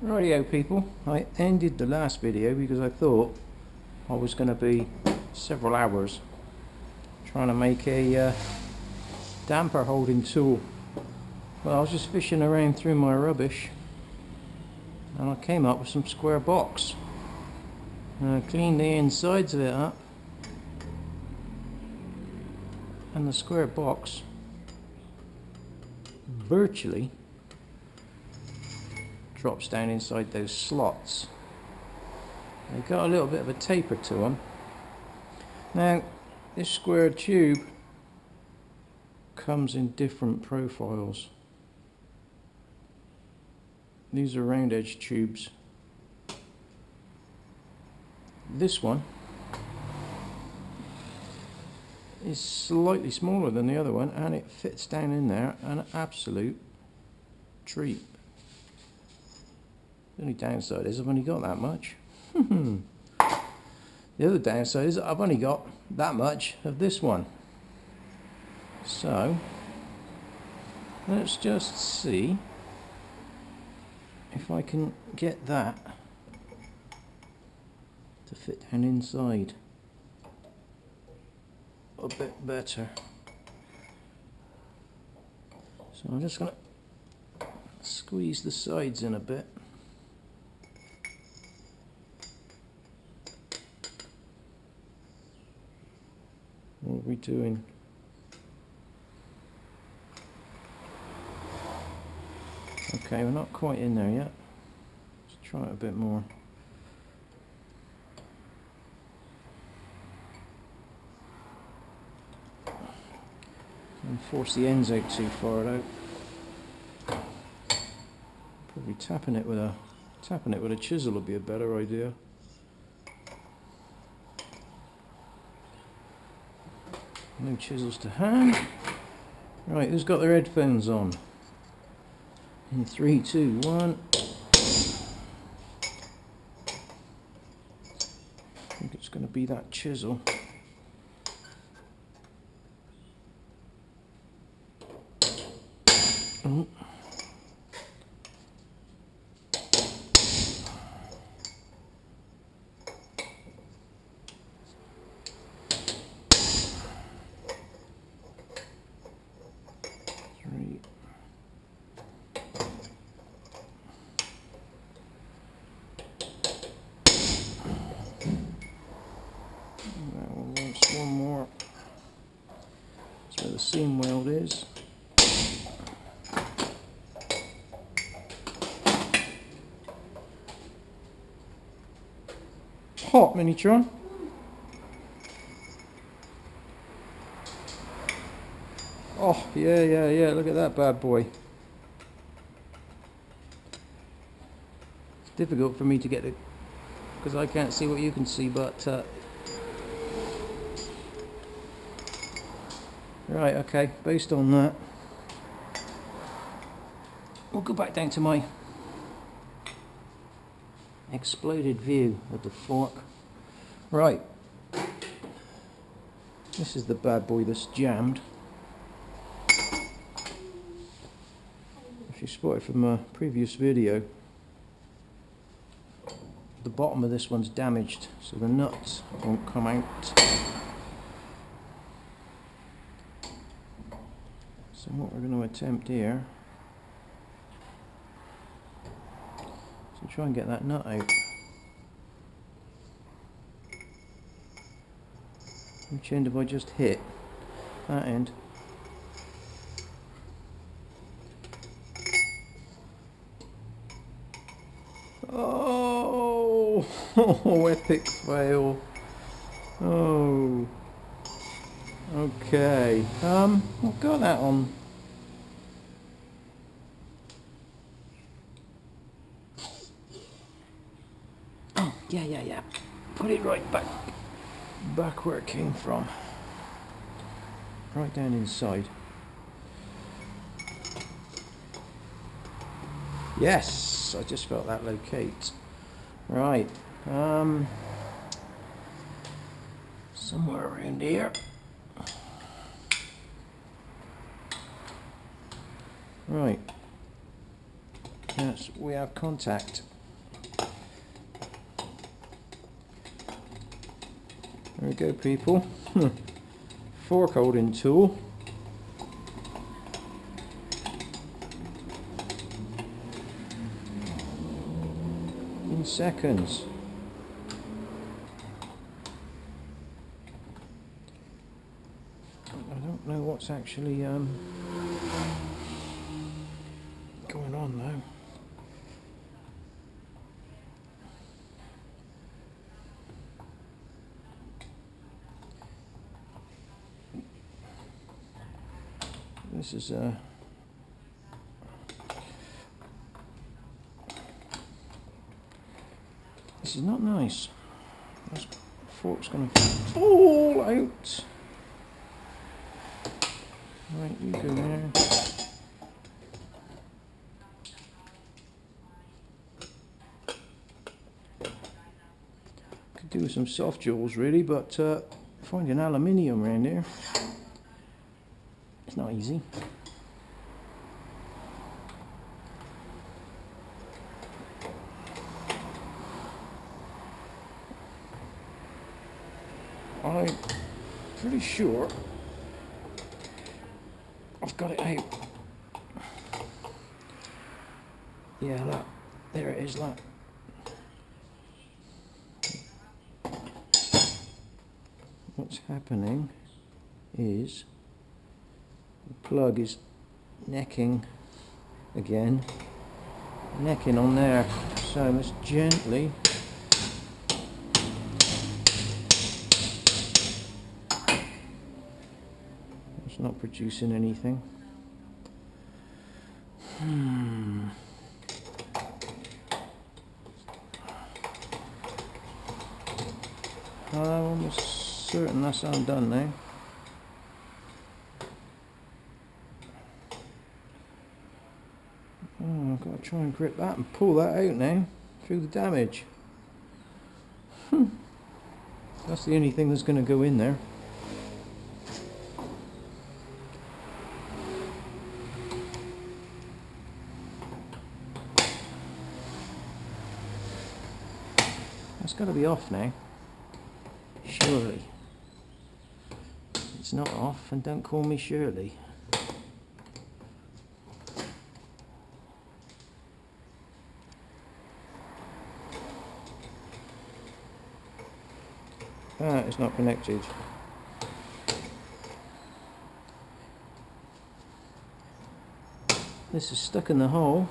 Rightio people, I ended the last video because I thought I was going to be several hours trying to make a damper holding tool. Well, I was just fishing around through my rubbish and I came up with some square box. And I cleaned the insides of it up, and the square box virtually drops down inside those slots. They've got a little bit of a taper to them. Now this square tube comes in different profiles. These are round edge tubes. This one is slightly smaller than the other one, and it fits down in there an absolute treat. The only downside is I've only got that much. The other downside is I've only got that much of this one. So let's just see if I can get that to fit down inside a bit better. So I'm just going to squeeze the sides in a bit. What are we doing? Okay, we're not quite in there yet. Let's try it a bit more. And force the ends out too far out. Probably tapping it with a chisel would be a better idea. No chisels to hand. Right, who's got their headphones on? In 3, 2, 1. I think it's going to be that chisel. Oh. One more. That's where the seam weld is. Hot Minitron. Oh yeah, look at that bad boy. It's difficult for me to get it because I can't see what you can see, but right, okay, based on that, we'll go back down to my exploded view of the fork. Right, this is the bad boy that's jammed. If you spotted from a previous video, the bottom of this one's damaged, so the nuts won't come out. So what we're going to attempt here is to try and get that nut out. Which end have I just hit? That end. Oh, epic fail. Oh. Okay, I've got that on. Oh, yeah. Put it right back where it came from. Right down inside. Yes, I just felt that locate. Right, somewhere around here. Right. Yes, we have contact. There we go, people. Fork holding tool. In seconds. I don't know what's actually going on though. This is this is not nice. This fork's going to fall out. Right, you go there. Could do with some soft jaws really, but finding aluminium around here, it's not easy. I'm pretty sure I've got it out. Yeah, look, there it is, look. What's happening is the plug is necking again, necking on there, so let's gently not producing anything. I'm almost certain that's undone now. Oh, I've got to try and grip that and pull that out now through the damage. That's the only thing that's going to go in there. It's got to be off now, surely. It's not off, and don't call me Shirley. Ah, it's not connected. This is stuck in the hole.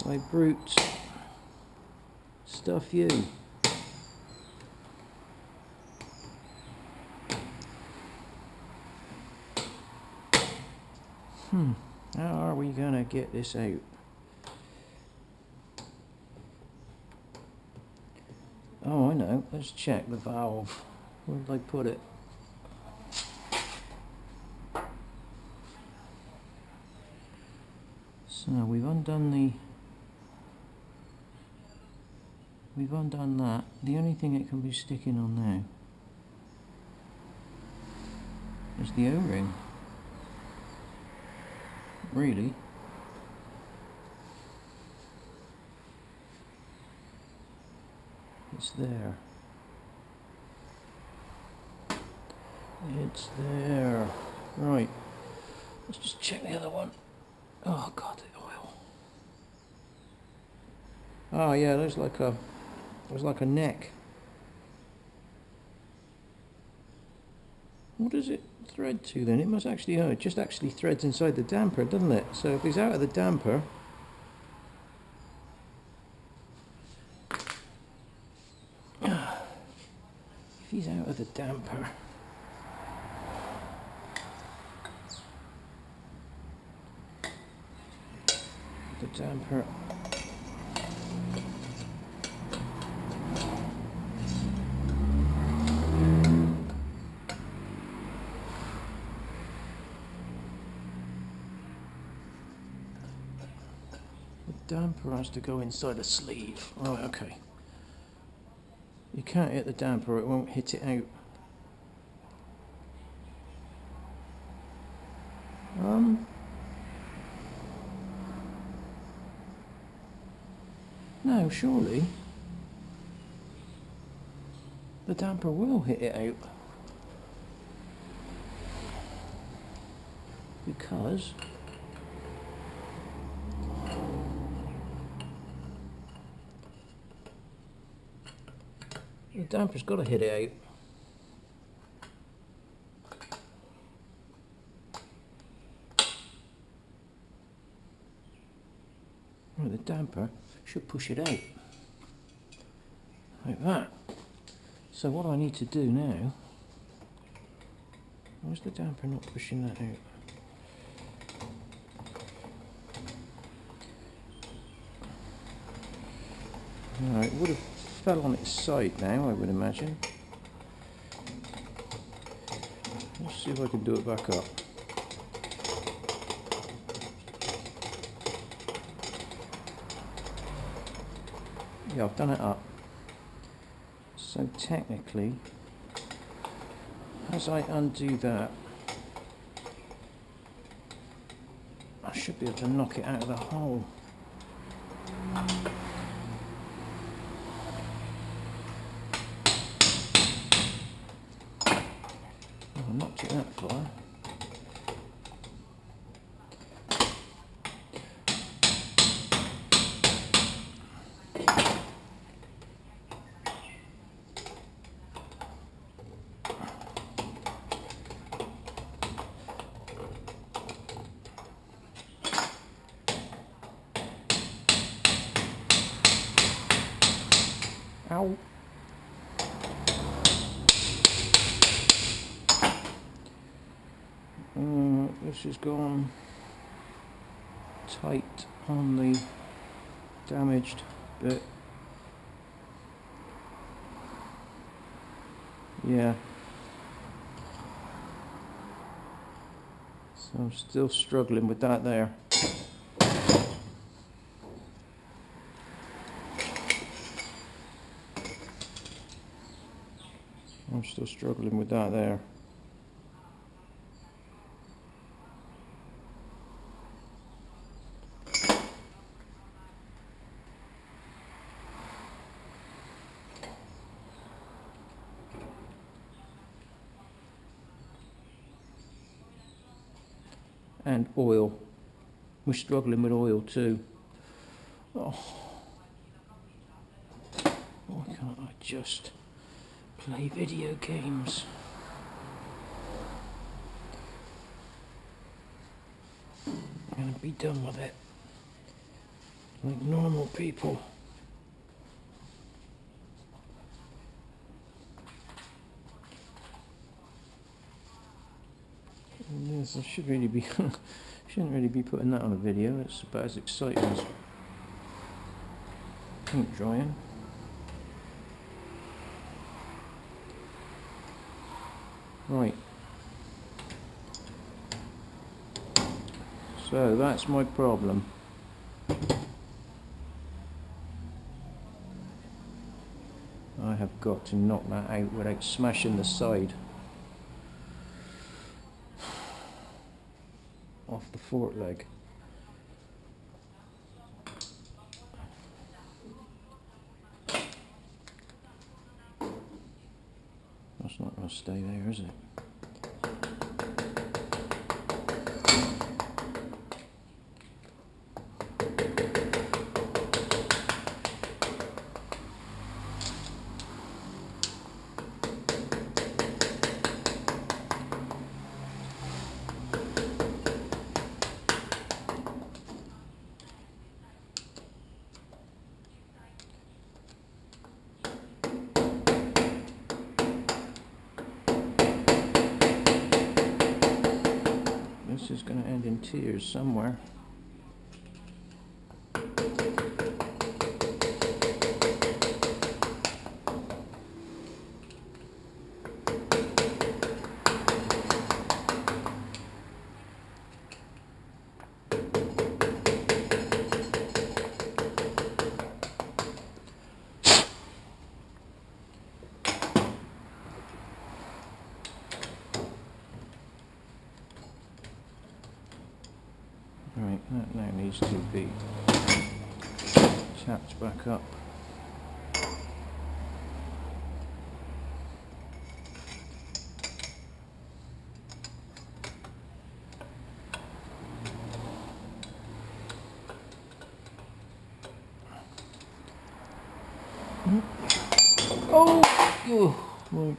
My brute. Stuff you. How are we gonna get this out? Oh, I know. Let's check the valve. Where did I put it? So we've undone that. The only thing it can be sticking on now is the O-ring. Really? It's there. It's there. Right. Let's just check the other one. Oh god, the oil. Oh yeah, there's like a neck. What does it thread to then? It must actually, it just actually threads inside the damper, doesn't it? So if he's out of the damper, the damper. The damper has to go inside the sleeve. Oh, okay. You can't hit the damper, it won't hit it out. No, surely. the damper will hit it out, because the damper's got to hit it out. Well, the damper should push it out like that. So what I need to do now, why is the damper not pushing that out? Alright, it would have fell on its side now, I would imagine. Let's see if I can do it back up. Yeah, I've done it up. So technically, as I undo that, I should be able to knock it out of the hole. Oh, I knocked it that far. Ow. This has gone tight on the damaged bit. Yeah. So I'm still struggling with that there. I'm still struggling with that there. And oil. We're struggling with oil too. Oh. Why can't I just play video games? I'm gonna be done with it. Like normal people. Yes, I should really be shouldn't really be putting that on a video. It's about as exciting as paint drying. Right. So that's my problem. I have got to knock that out without smashing the side off the fork leg. That's not going to stay there, is it? This is going to end in tears somewhere. Right, that now needs to be tapped back up. Oh! Right.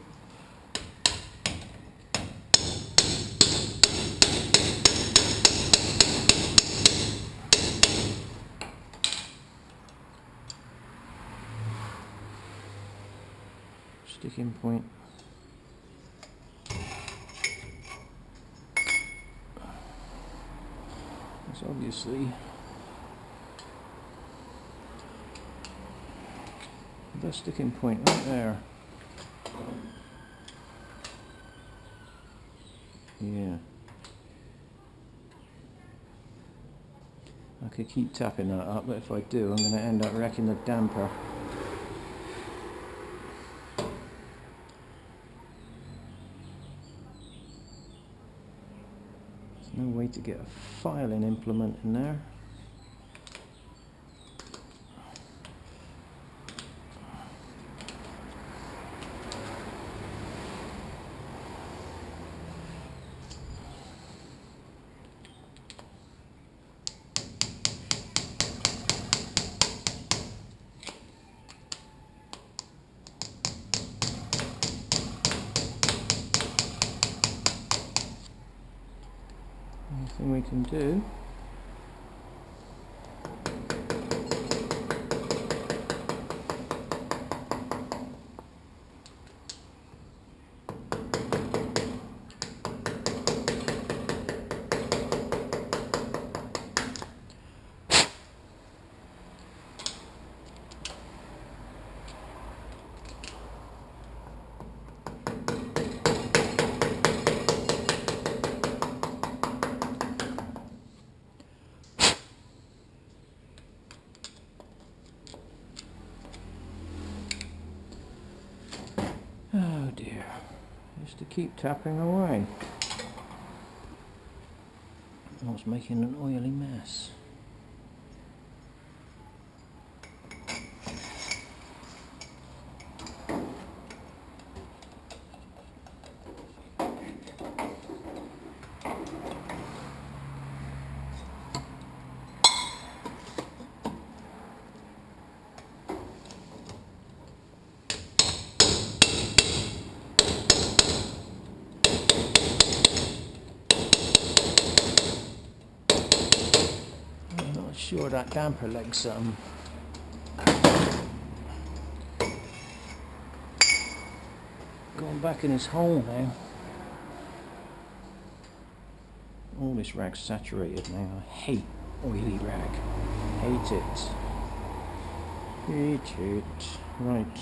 Sticking point. It's obviously the sticking point right there. Yeah. I could keep tapping that up, but if I do, I'm going to end up wrecking the damper. There's no way to get a filing implement in there. Anything we can do. Oh dear, just to keep tapping away. I was making an oily mess. Sure that damper leg's going back in his hole now. All this rag's saturated now. I hate oily rag. Hate it. Hate it. Right.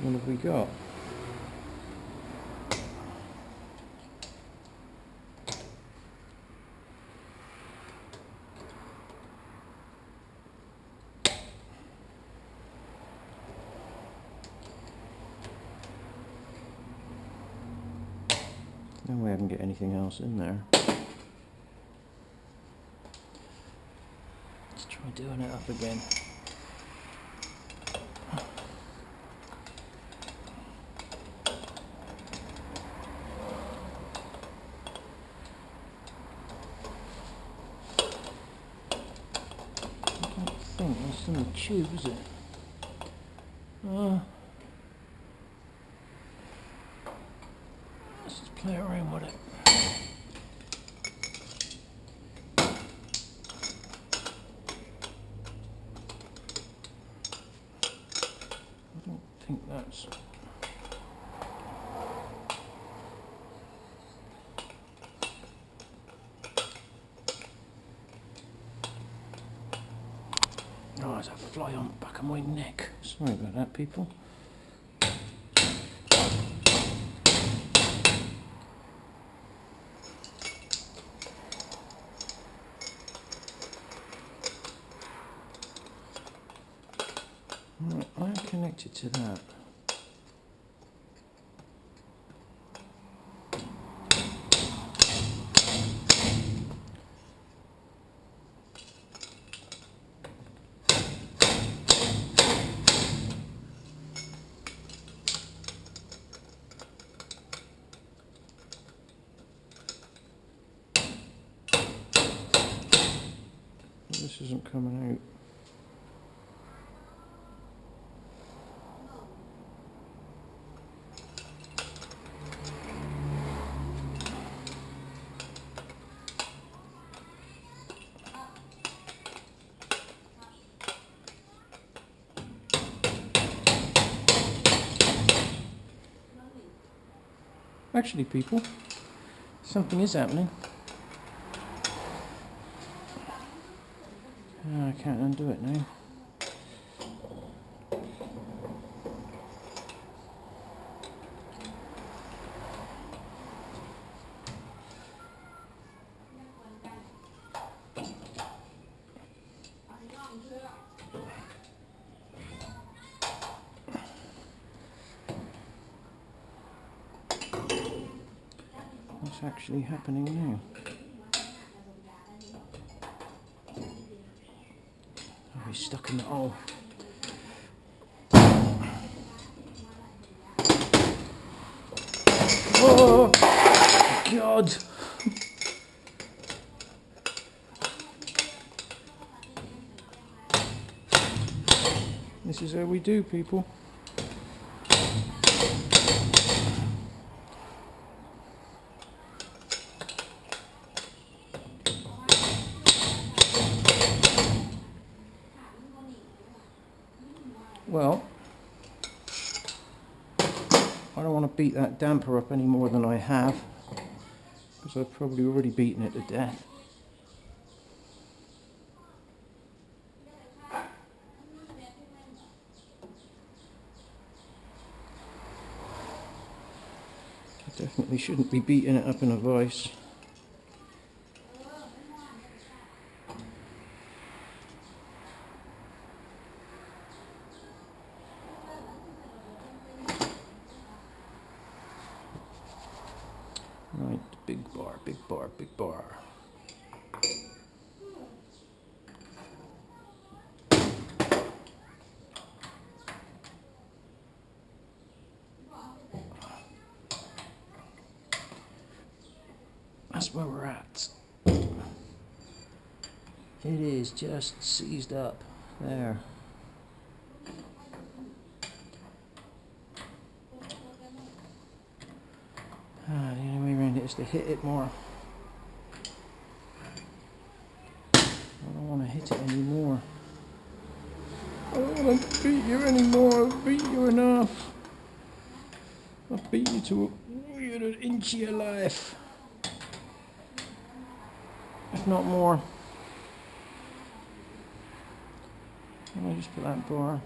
What have we got? No way I can get anything else in there. Let's try doing it up again. I don't think that's in the tube, is it? Let's just play around with it. I don't think that's... Oh, there's a fly on the back of my neck. Sorry about that, people. Right, I'm connected to that. This isn't coming out. Actually, people, something is happening. Oh, I can't undo it now. What's actually happening now? Oh, he's stuck in the hole. Oh, God! This is how we do, people. Well, I don't want to beat that damper up any more than I have, because I've probably already beaten it to death. I definitely shouldn't be beating it up in a vise. Right, big bar, big bar, big bar. That's where we're at. It is just seized up there. The only way around it is to hit it more. I don't want to hit it anymore. I don't want to beat you anymore. I've beat you enough. I've beat you to an inch of your life. If not more. I'll just put that bar.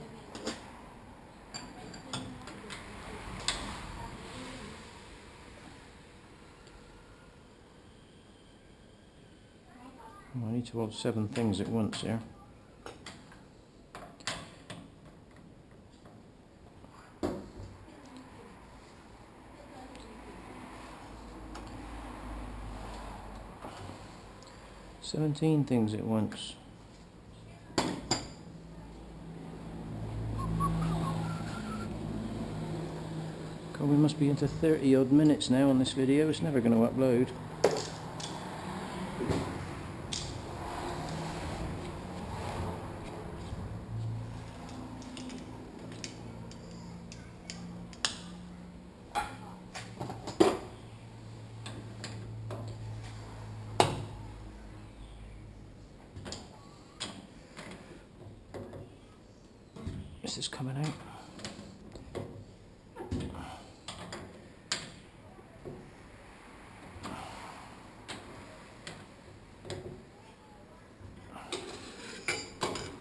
I need to hold 7 things at once here. "17 things at once." God, we must be into 30 odd minutes now on this video. It's never going to upload. Is this coming out?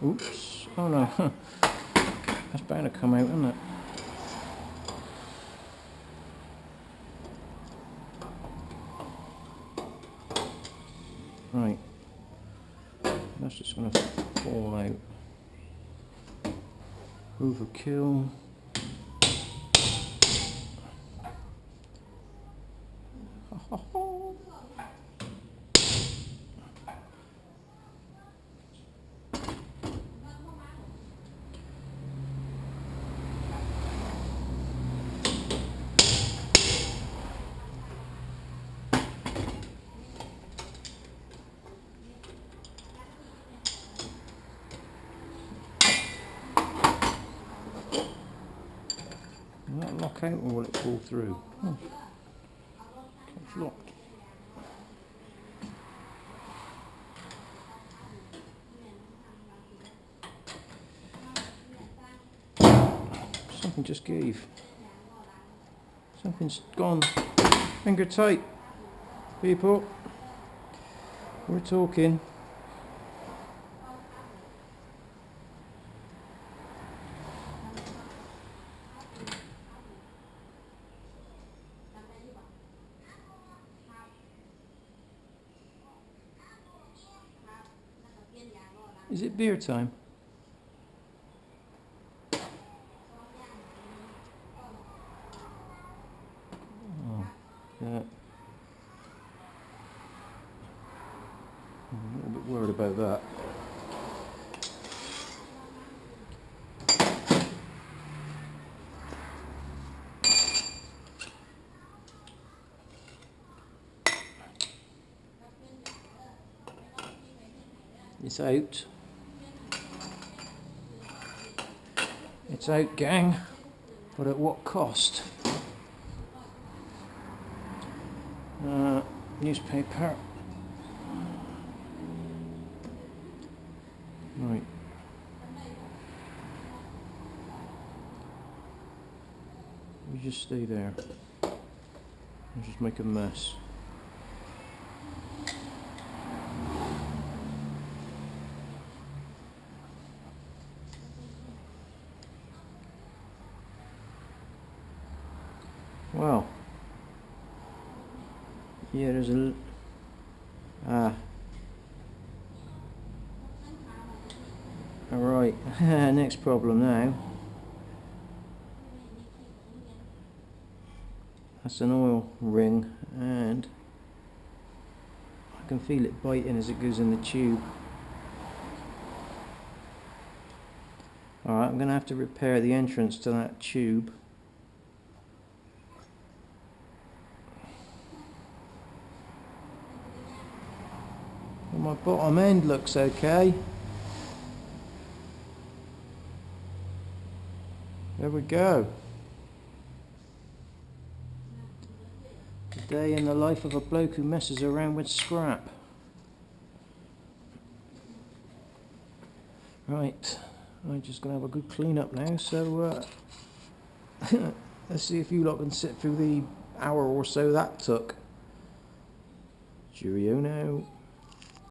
Oops. Oh no. That's bound to come out, isn't it? Right. That's just going to fall out. Overkill. Will that lock out or will it fall through? Oh, it's locked. Something just gave. Something's gone. Finger tight, people. We're talking. Is it beer time? Oh, yeah. I'm a little bit worried about that. It's out. It's out, gang. But at what cost? Newspaper. Right. You just stay there. I'll just make a mess. Well, yeah, there's a alright, next problem now. That's an oil ring and I can feel it biting as it goes in the tube. Alright, I'm going to have to repair the entrance to that tube. My bottom end looks okay. There we go. A day in the life of a bloke who messes around with scrap. Right, I'm just going to have a good clean up now, so let's see if you lot can sit through the hour or so that took. Cheerio now.